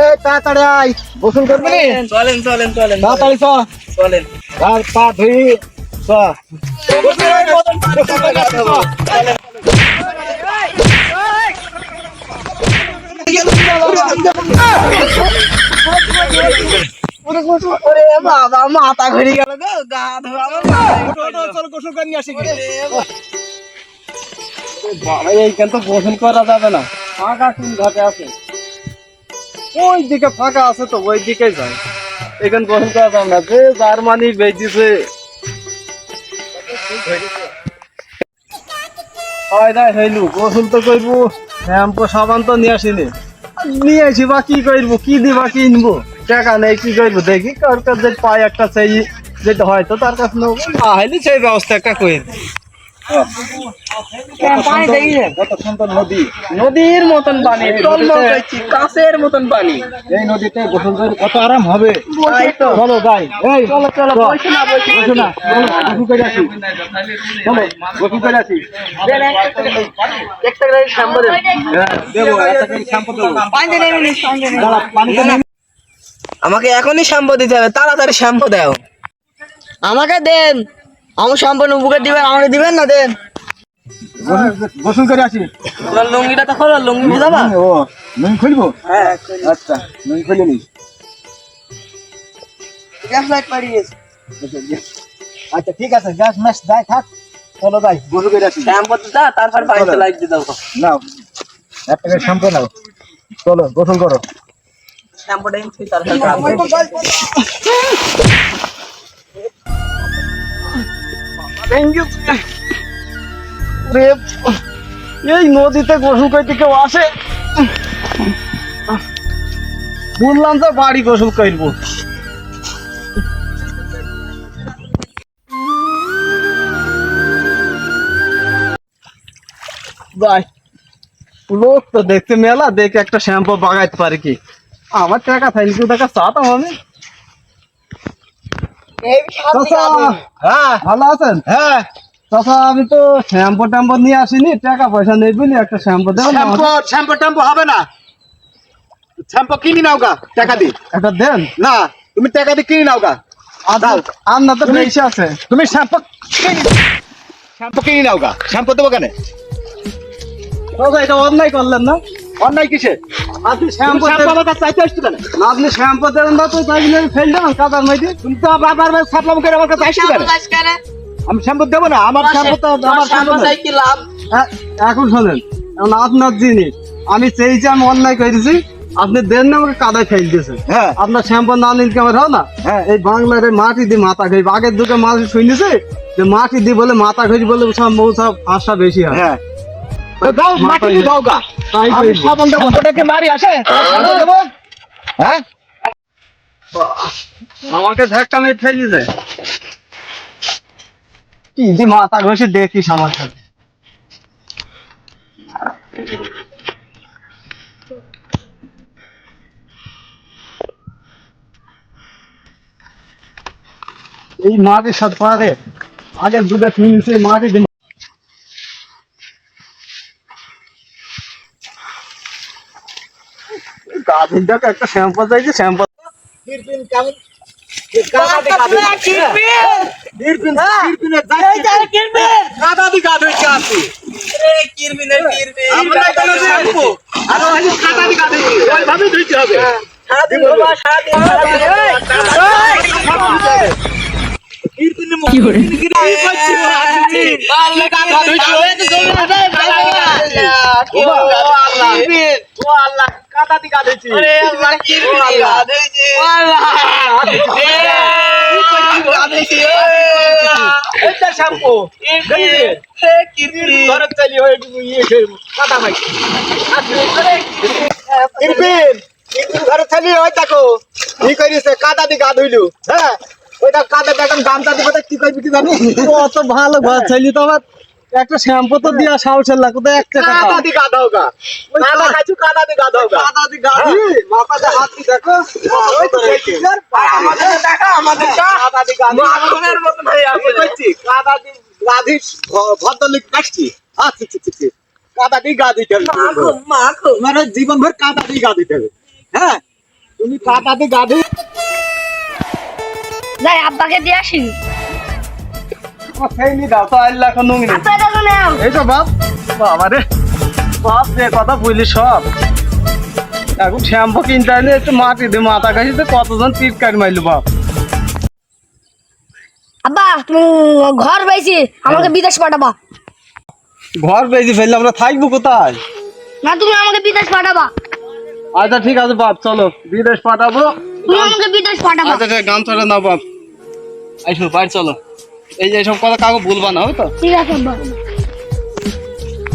এই তাড়াতাড়ি আয়, গোসল করবি নি? চলেন চলেন চলেন তাড়াতাড়ি চ, চলেন। আর পা ধুই চ। ওরে বাবা, মাথা ঘুরে গেল গো, গা ধোয়া আমার চল গোসল করে নিয়ে আসি। বাবা এইখান তো গোসল করা যাবে না, ফাঁকা কোন ঘাটে আছে? ওই দিকে ফাঁকা আছে তো ওই দিকে যাই, এখান গোসল করা যাবে না। যে জার্মানি বেজিছে হইলু গোসল তো করবো, শ্যাম্পু সাবান তো নিয়ে আসিনি। নিয়ে আসি বা কি করবো, কি দিবা কিনবো, টাকা নেই, কি করবো দেখি কার কাছে পাই একটা চাই, যেটা হয়তো তার কাছে নেবো, না হইলে সেই ব্যবস্থা একটা করি। পানি দেখেছেন? কত সুন্দর নদী, নদীর মতন পানি, টলমল করছি, কাঁচের মতন পানি। এই নদীতে গোসল করে কত আরাম হবে। তাই তো। চলো যাই, এই চলো চলো, বসে না বসে বসো না, চলো, গোসল করে আসি, চলো গোসল করে আসি। একটা করে শ্যাম্পু দেন। হ্যাঁ, দেবো, একটা করে শ্যাম্পু দেবো। পানি দেন, এমনি পানি দেন। দাঁড়া, পানিতে নেমে- আমাকে এখনই শ্যাম্পু দিতে হবে, তাড়াতাড়ি শ্যাম্পু দাও। আমাকে দেন, আমার শ্যাম্পু নুপুকে দিবেন, আমাকে দিবেন না? দেন। গোসল করে আসি। তোমার লুঙ্গিটা তো খোলো, লুঙ্গি ভিজাবা? ও নুন খুলবো? হ্যাঁ, আচ্ছা নুন খুলে নিস। গ্যাস লাইট পাড়িয়েছে। আচ্ছা ঠিক আছে, গ্যাস ম্যাস যাই থাক, চলো যাই গোসল করে আসি। শ্যাম্পু দিতা, তারপর পানিতে লাইট দিয়ে দাও। নাও একটা করে শ্যাম্পু নাও, চলো গোসল করো। শ্যাম্পুটা এনে তারপর এই নদীতে গোসল করতে কেউ আসে? বললাম তো বাড়ি গোসল করবো। যাই, লোক তো দেখতে মেলা, দেখে একটা শ্যাম্পু বাগাইতে পারে কি? আমার টাকা থাকলে কেউ টাকা চাতাম আমি। চাচা, হ্যাঁ ভালো আছেন? হ্যাঁ চাচা, আমি তো শ্যাম্পু ট্যাম্পু নিয়ে আসিনি, টাকা পয়সা নেই বলি একটা শ্যাম্পু দেন। শ্যাম্পু ট্যাম্পু হবে না, শ্যাম্পু কিনে নাও গা টাকা দি। একটা দেন না, তুমি টাকা দিয়ে কিনে নাও গা। দাও। আর না তো বেশি আছে। তুমি শ্যাম্পু কিনে নাও গা, শ্যাম্পু দেবো কেন? চাচা এটা অন্যায় করলেন না? অন্যায় কিসে? আপনি শ্যাম্পু শ্যাম্পু আমার কাছে চাইতে আসছো কেন? আপনি শ্যাম্পু দেন না তো তাই জন্য ফেল দেন কাদার মধ্যে। তুমি তো বারবার সাপলাম করে আমার কাছে আসছো কেন? আমি শ্যাম্পু দেবো না, আমার শ্যাম্পু তো আমার শ্যাম্পু না। কি লাভ? এখন শোনেন, এখন আপনার জিনিস আমি চেয়েছি, আমি অন্যায় করেছি, আপনি দেন না আমাকে কাদায় ফেল দিয়েছেন। হ্যাঁ। আপনার শ্যাম্পু না নিলে কি আমার হয় না? হ্যাঁ। এই বাংলার এই মাটি দিয়ে মাথা খাই, আগের যুগে মানুষ শুনেছে যে মাটি দিয়ে বলে মাথা খাই বলে সব মৌসা ফাঁসা বেশি হয়। হ্যাঁ, তো দাও, মাটি দিয়ে দাও গা। তাই আমি কইছি। সাবান দেবো, ওটাকে মারি আসে শ্যাম্পু দেবো? হ্যাঁ, আমাকে ধাক্কা মেরে ফেলে যায়, কি যে মাথা ঘষে দেখিস আমার সাথে। এই মাটির সাথে পারে আগের যুগে শুনছে মাটি দিয়ে গাছের ডাকে একটা শ্যাম্পু চাইছে, শ্যাম্পু কাদা দি গা ধুইছে আসি। আমরা এখানে শ্যাম্পু, আর ওই কাদা দি গা ধুইছে, ওইভাবেই ধুইতে হবে। কাদা দি গা ধুইছে। এটা শ্যাম্পু ঘরে চালিয়ে হয়ে কাদা ভাই ঘরে চালিয়ে হয় দেখো কি করিস, কাদা দি গা ধুইলু। হ্যাঁ, ওইটা কাদা এখন গামছা দিব, কি করবি কি জানি। অত ভালো ঘর চাইলি তো আমার একটা শ্যাম্পু তো দিয়া সাহসের লাগতো একটা টাকা। কাদা দি গা দাও গা, কাদা খাইছু, কাদা দি গা দাও গা। কাদা দি গাড়ি মাথাতে হাত দি দেখো, ওই তো দেখছিস, আমাদের দেখা, আমাদের কাদা দি গা দাও। আমাদের মত ভাই আমি কইছি কাদা দি গা দিস, ভদ্রলিক কাটছি। আচ্ছা ঠিক ঠিক, কাদা দি গা দিতে হবে, মানে জীবন ভর কাদা দি গা দিতে হবে। হ্যাঁ, তুমি কাদা দিয়ে গাধি যাই আব্বাকে দিয়ে আসি। সেই নি দাও তো আল্লাহ এখন নুঙ্গি আব্বা এটা তো নাও। এই তো বাপ বাবা রে বাপ যে কথা বুঝলি সব এখন শ্যাম্পু কিনতে আনি একটু মাটি দিয়ে মাথা কাশিতে কতজন টিটকারি মারলো বাপ আব্বা তুমি ঘর পাইছি আমাকে বিদেশ পাঠাবা। ঘর বেশি ফেললে আমরা থাকবো কোথায় না তুমি আমাকে বিদেশ পাঠাবা। আচ্ছা ঠিক আছে বাপ চলো বিদেশ পাঠাবো তুমি আমাকে বিদেশ পাঠাবা। আচ্ছা ঠিক গামছাটা নাও বাপ আইসো বাড়ি চলো এই যে এইসব কথা কাউকে ভুলবা না তো ঠিক আছে আব্বা।